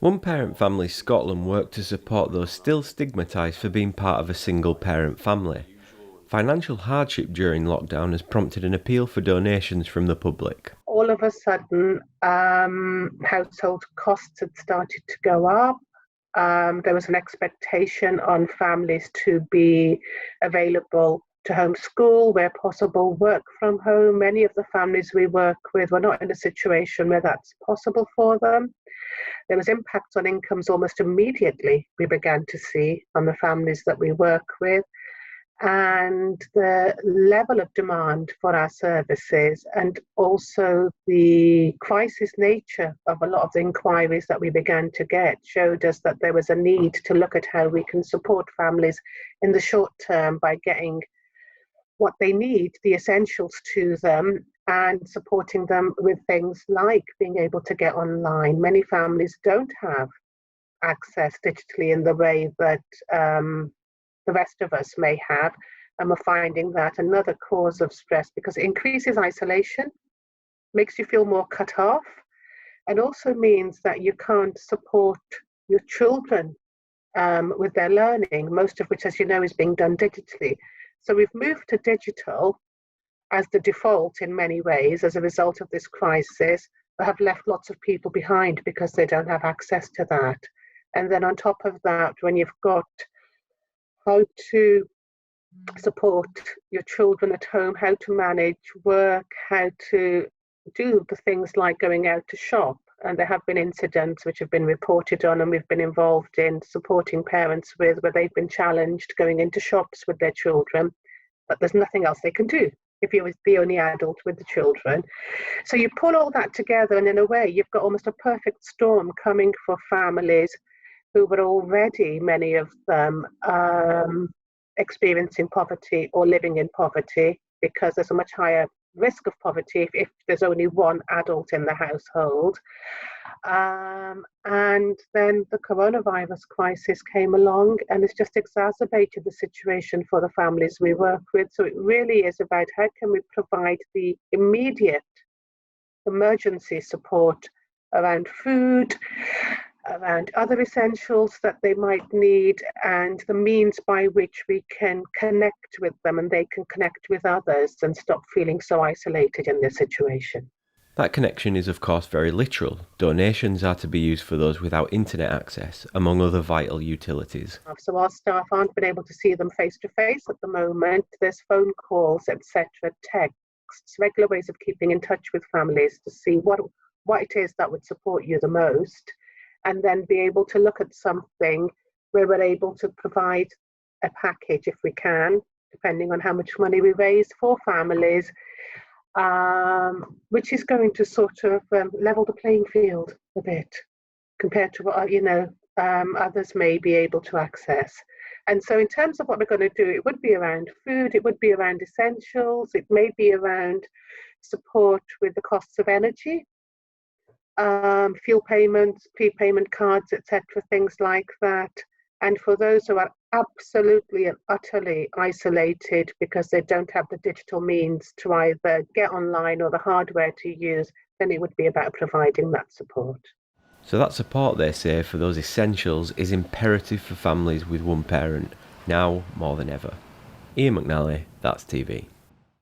One Parent Families Scotland work to support those still stigmatised for being part of a single parent family. Financial hardship during lockdown has prompted an appeal for donations from the public. All of a sudden, household costs had started to go up. There was an expectation on families to be available to homeschool where possible, work from home. Many of the families we work with were not in a situation where that's possible for them. There was impacts on incomes almost immediately, we began to see on the families that we work with. And the level of demand for our services and also the crisis nature of a lot of the inquiries that we began to get showed us that there was a need to look at how we can support families in the short term by getting what they need, the essentials to them, and supporting them with things like being able to get online. Many families don't have access digitally in the way that the rest of us may have, and we're finding that another cause of stress because it increases isolation, makes you feel more cut off, and also means that you can't support your children with their learning, most of which, as you know, is being done digitally. So we've moved to digital as the default in many ways as a result of this crisis, but have left lots of people behind because they don't have access to that. And then on top of that, when you've got how to support your children at home, how to manage work, how to do the things like going out to shop. And there have been incidents which have been reported on and we've been involved in supporting parents with where they've been challenged going into shops with their children, but there's nothing else they can do if you're the only adult with the children. So you pull all that together and in a way you've got almost a perfect storm coming for families who were already, many of them, experiencing poverty or living in poverty because there's a much higher risk of poverty if there's only one adult in the household. And then the coronavirus crisis came along and it's just exacerbated the situation for the families we work with. So it really is about how can we provide the immediate emergency support around food, around other essentials that they might need, and the means by which we can connect with them and they can connect with others and stop feeling so isolated in this situation. That connection is of course very literal. Donations are to be used for those without internet access, among other vital utilities. So our staff aren't been able to see them face to face at the moment. There's phone calls, etc., texts, regular ways of keeping in touch with families to see what it is that would support you the most, and then be able to look at something where we're able to provide a package if we can, depending on how much money we raise for families, which is going to sort of level the playing field a bit compared to what others may be able to access. And so in terms of what we're going to do, it would be around food, it would be around essentials, it may be around support with the costs of energy, fuel payments, prepayment cards, etc., things like that. And for those who are absolutely and utterly isolated because they don't have the digital means to either get online or the hardware to use, then it would be about providing that support. So that support, they say, for those essentials is imperative for families with one parent, now more than ever. Ian McNally, That's TV.